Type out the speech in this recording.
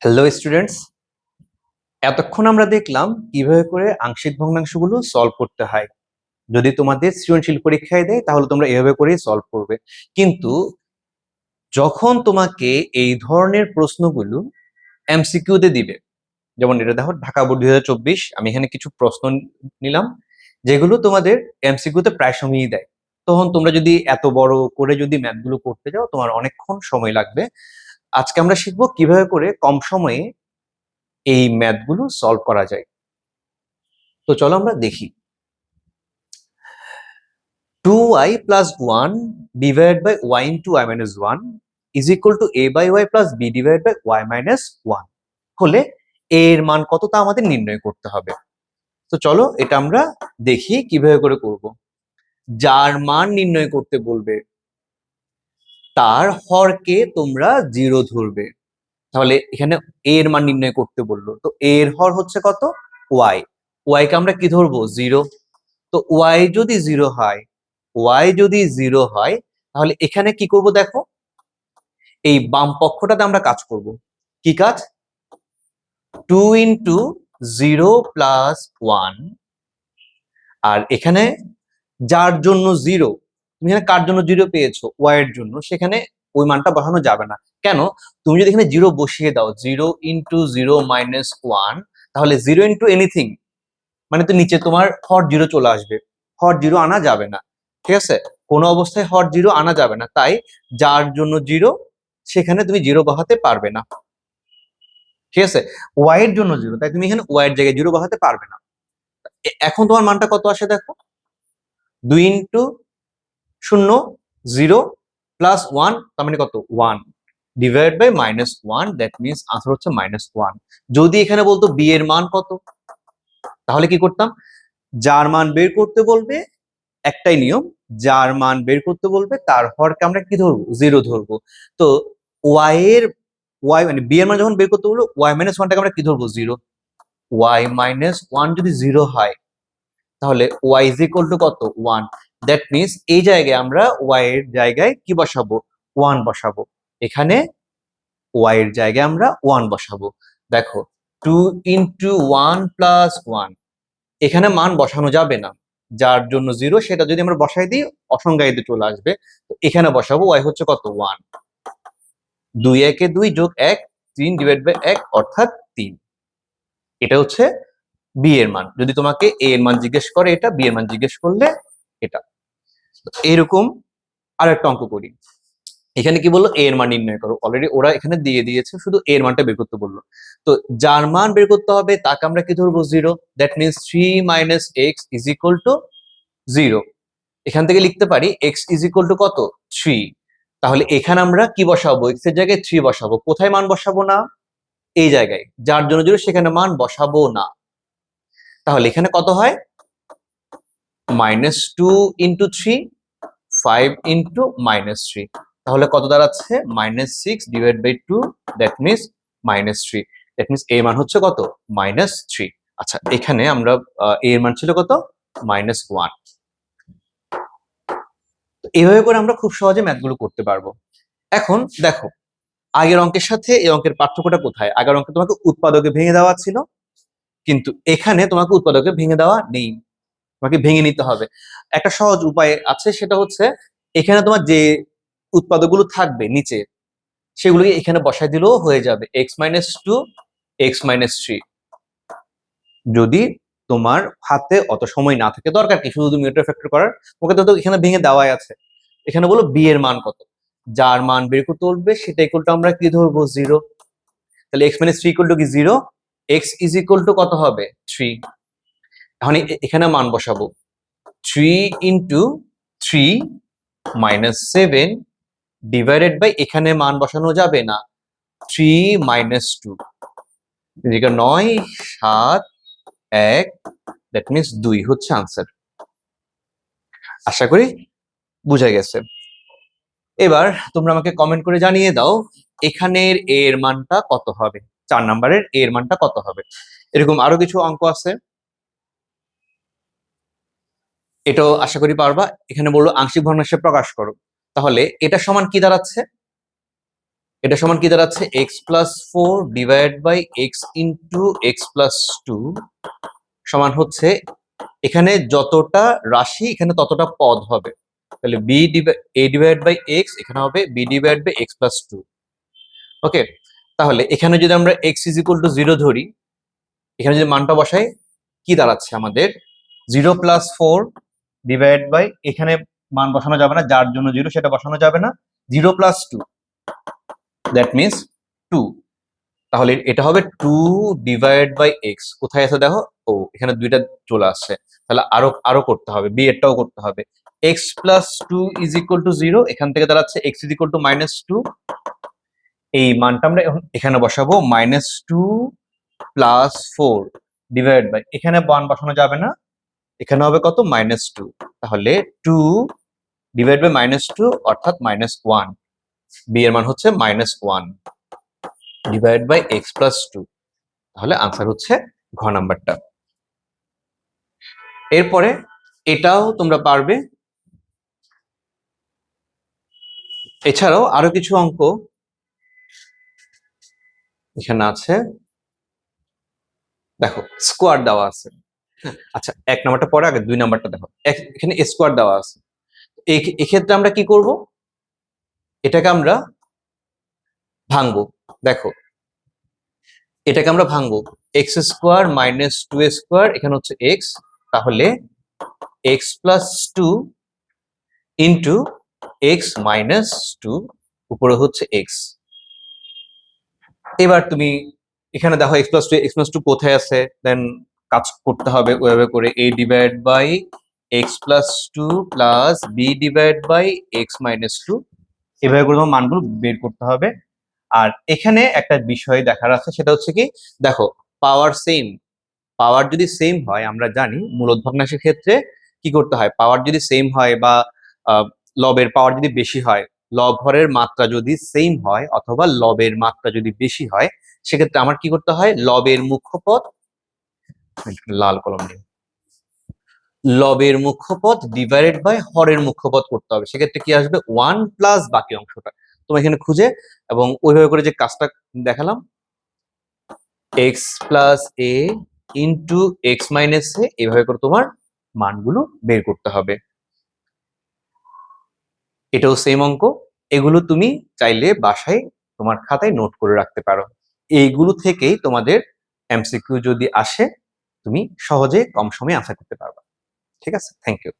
Hello students, এতক্ষণ আমরা দেখলাম কিভাবে করে আংশিক ভগ্নাংশগুলো সলভ করতে হয়। যদি তোমাদের সৃজনশীল পরীক্ষায় দেয় তাহলে তোমরা এভাবে করেই সলভ করবে। কিন্তু যখন তোমাকে এই ধরনের প্রশ্নগুলো এমসিকিউতে দিবে, যেমন এটা দেখো ঢাকা বোর্ড 2024, আমি এখানে কিছু প্রশ্ন নিলাম যেগুলো তোমাদের এমসিকিউতে প্রায় সময়ই দেয়। তখন তোমরা যদি এত বড় করে যদি ম্যাথগুলো করতে যাও তোমার অনেকক্ষণ সময় লাগবে। আজকে আমরা শিখবো কিভাবে করে কম সময়ে এই ম্যাথগুলো সলভ করা যায়। তো চলো আমরা দেখি। 2y plus 1 divided by y into y minus 1 is equal to a by y plus b divided by y minus 1 হলে a এর মান কত তা আমাদের নির্ণয় করতে হবে। তো চলো এটা আমরা দেখি কিভাবে করে করব। যার মান নির্ণয় করতে বলবে তার হরকে তোমরা 0 ধরবে। তাহলে এখানে a এর মান নির্ণয় করতে বললো, তো a এর হর হচ্ছে কত? y। y কে আমরা কি ধরবো? 0। তো y যদি 0 হয়, y যদি 0 হয় তাহলে এখানে কি করব দেখো, এই বাম পক্ষটাতে আমরা কাজ করব। কি কাজ? 2 ইন্টু 0 প্লাস 1, আর এখানে যার জন্য 0, তুমি এখানে কার জন্য 0 পেয়েছো? y এর জন্য, সেখানে ওই মানটা বসানো যাবে না। কেন? তুমি যদি এখানে 0 বসিয়ে দাও, 0 ইন্টু 0 মাইনাস 1, তাহলে 0 ইন্টু এনিথিং মানে তো নিচে তোমার হর 0 চলে আসবে। হর 0 আনা যাবে না, ঠিক আছে? কোনো অবস্থায় হর 0 আনা যাবে না, তাই যার জন্য 0 সেখানে তুমি 0 বসাতে পারবে না, ঠিক আছে? ওয়াই এর জন্য 0, তাই তুমি এখানে ওয়াই এর জায়গায় 0 বসাতে পারবে না। এখন তোমার মানটা কত আসে দেখো, 2 ইন্টু 0 0 প্লাস 1, তার মানে কত? 1 divide by minus 1, that means answer হচ্ছে -1। যদি এখানে বলতো বি এর মান কত, তাহলে কি করতাম? যার মান বের করতে বলবে, একটাই নিয়ম, যার মান বের করতে বলবে তার হরকে আমরা কি ধরবো? 0 ধরবো। তো ওয়াই এর ওয়াই মানে বি এর মান যখন বের করতে বলবো, ওয়াই মাইনাস 1টাকে আমরা কি ধরবো? 0। ওয়াই মাইনাস 1 যদি 0 হয় তাহলে ওয়াই ইজ ইকুয়াল টু কত? 1। দ্যাট মিনস এই জায়গায় আমরা ওয়াই এর জায়গায় কি বসাবো? 1 বসাবো। এখানে ওয়াই এর জায়গায় আমরা 1 বসাবো। দেখো 2 ইন্টু 1 প্লাস 1, এখানে মান বসানো যাবে না, যার জন্য 0 সেটা যদি আমরা বসাই দিই অসংজ্ঞায়িত চলে আসবে। তো এখানে বসাবো ওয়াই হচ্ছে কত? 1। 2 একে 2 যোগ 1, 3 ডিভাইড বাই 1 অর্থাৎ 3। এটা হচ্ছে বি এর মান। যদি তোমাকে এ এর মান জিজ্ঞেস করে এটা, বি এর মান জিজ্ঞেস করলে এটা। এরকম আরেকটা অঙ্ক করি। এখানে কি বললো? এ এর মান নির্ণয় করো। অলরেডি ওরা এখানে দিয়ে দিয়েছে, শুধু এ এর মানটা বের করতে বললো। তো যার মান বের করতে হবে তাকে আমরা কি ধরবো? 0। That means 3 minus x is equal to 0। এখান থেকে লিখতে পারি এক্স ইজ ইকুয়াল টু কত? 3। তাহলে এখানে আমরা কি বসাবো? এক্স এর জায়গায় 3 বসাবো। কোথায় মান বসাবো না? এই জায়গায়, যার জন্য 0 সেখানে মান বসাবো না। তাহলে এখানে কত হয়? -2 ইন্টু 3, 5 ইন্টু -3, তাহলে কত দাঁড়াচ্ছে? -6 divide by 2, that means -3। That means এর মান হচ্ছে কত? -3। আচ্ছা, এখানে আমরা এর মান ছিল কত? -1। এইভাবে করে আমরা খুব সহজে ম্যাথগুলো করতে পারবো। এখন দেখো আগের অঙ্কের সাথে এই অঙ্কের পার্থক্যটা কোথায়? আগের অঙ্কে তোমাকে উৎপাদকে ভেঙে দেওয়া ছিল, কিন্তু এখানে তোমাকে উৎপাদকে ভেঙে দেওয়া নেই, তোমাকে ভেঙে নিতে হবে। একটা সহজ উপায় আছে, সেটা হচ্ছে এখানে তোমার যে উৎপাদকগুলো থাকবে নিচে সেগুলোকে এখানে বসাই দিলেও হয়ে যাবে। x-2, x-3। যদি তোমার হাতে অত সময় না থাকে, দরকার কি শুধু মিউটেট ফ্যাক্টর করার, ওকে তো এখানে ভেঙে দেওয়াই আছে। এখানে বলো বি এর মান কত, যার মান বের করতে বলবে সেটা ইকুয়াল টু আমরা কি ধরবো? 0। তাহলে x-3 ইকুয়াল টু কি? 0। x ইজ ইকুয়াল টু কত হবে? 3। এখন এখানে মান বসাবো, 3 ইন্টু 3 মাইনাস 7 ডিভাইডেড বাই, এখানে মান বসানো যাবে না, 3 মাইনাস 2, এদিকে 9 7 1, দ্যাট মিনস 2 হচ্ছে আনসার। আশা করি বুঝা গেছে। এবার তোমরা আমাকে কমেন্ট করে জানিয়ে দাও এখানের এ এর মানটা কত হবে, 4 নম্বরের এ এর মানটা কত হবে। এরকম আরো কিছু অঙ্ক আছে, এটাও আশা করি পারবা। এখানে বললো আংশিক ভগ্নাংশে প্রকাশ করো, তাহলে এটা সমান কি দাঁড়াচ্ছে? এটা সমান কি দাঁড়াচ্ছে x plus 4 divide by x into x plus 2 সমান হচ্ছে এখানে যতটা রাশি এখানে ততটা পদ হবে, তাহলে এ ডিভাইড বাই এক্স এখানে হবে B divide by x plus 2। Okay, তাহলে এখানে যদি আমরা এক্স ইজ ইকুয়াল টু 0 ধরি, এখানে যদি মানটা বসাই কি দাঁড়াচ্ছে আমাদের 0 প্লাস 4 ডিভাইড বাই, এখানে মান বসানো যাবে না, যার জন্য 0 সেটা বসানো যাবে না, 0 প্লাস 2 দ্যাট মিনস 2। তাহলে এটা হবে 2 ডিভাইড বাই এক্স, কোথায় আছে দেখো, ও এখানে দুইটা চলে আসছে, তাহলে আরো আরো করতে হবে, বি এরটাও করতে হবে। X plus 2 is equal to 0, এখান থেকে দাঁড়াচ্ছে এক্স ইজ ইকুয়াল টু -2। এই মানটা আমরা এখানে বসাবো -2 প্লাস 4 ডিভাইড বাই, এখানে 1 বসানো যাবে না, এখানে হবে কত -2, তাহলে 2 ডিভাইড বাই -2 অর্থাৎ -1, বি এর মান হচ্ছে -1 ডিভাইড বাই এক্স প্লাস 2। তাহলে আনসার হচ্ছে ঘ নাম্বারটা। এরপরে এটাও তোমরা পারবে। এছাড়াও আরো কিছু অঙ্ক এখানে আছে, দেখো স্কোয়ার দেওয়া আছে। আচ্ছা, 1 নাম্বারটা পরে, আগে 2 নাম্বারটা দেখো। এখানে স্কোয়ার দেওয়া আছে, এক্ষেত্রে আমরা কি করব, এটাকে আমরা ভাঙবো। দেখো এটাকে আমরা ভাঙবো, এক্স স্কোয়ার মাইনাস 2 স্কোয়ার, এখানে হচ্ছে এক্স, তাহলে x plus 2 into x minus 2, উপরে হচ্ছে এক্স। এবার তুমি এখানে দেখো এক্স প্লাস টু কোথায় আছে, দেন কাজ করতে হবে ওইভাবে করে, A divide by x plus 2 plus B divide by X minus 2, এভাবে করে তোমার মানগুলো বের করতে হবে। আর এখানে একটা বিষয় দেখার আছে, সেটা হচ্ছে কি, দেখো পাওয়ার সেম, পাওয়ার যদি সেম হয় আমরা জানি মূলদ ভগ্নাংশের ক্ষেত্রে কি করতে হয়, পাওয়ার যদি সেম হয় বা লবের পাওয়ার যদি বেশি হয়, লব হরের মাত্রা যদি সেম হয় অথবা লবের মাত্রা যদি বেশি হয়, সেক্ষেত্রে আমার কি করতে হয়, লবের মুখ্য পদ, লাল কলম নিয়ে, লবের মুখ্য পদ ডিভাইডেড বাই হরের মুখ্য পদ করতে হবে। সেক্ষেত্রে কি আসবে 1 প্লাস বাকি অংশটা তোমার এখানে খুঁজে, এবং ওইভাবে করে যে কাজটা দেখালাম, এক্স প্লাস এ ইন্টু এক্স মাইনাস এ, এভাবে করে তোমার মানগুলো বের করতে হবে। এটাও সেম অঙ্ক, এগুলো তুমি চাইলে বাসায় তোমার খাতায় নোট করে রাখতে পারো। এইগুলো থেকেই তোমাদের এমসিকিউ যদি আসে তুমি সহজে কম সময়ে আনসার করতে পারবা। ঠিক আছে, থ্যাংক ইউ।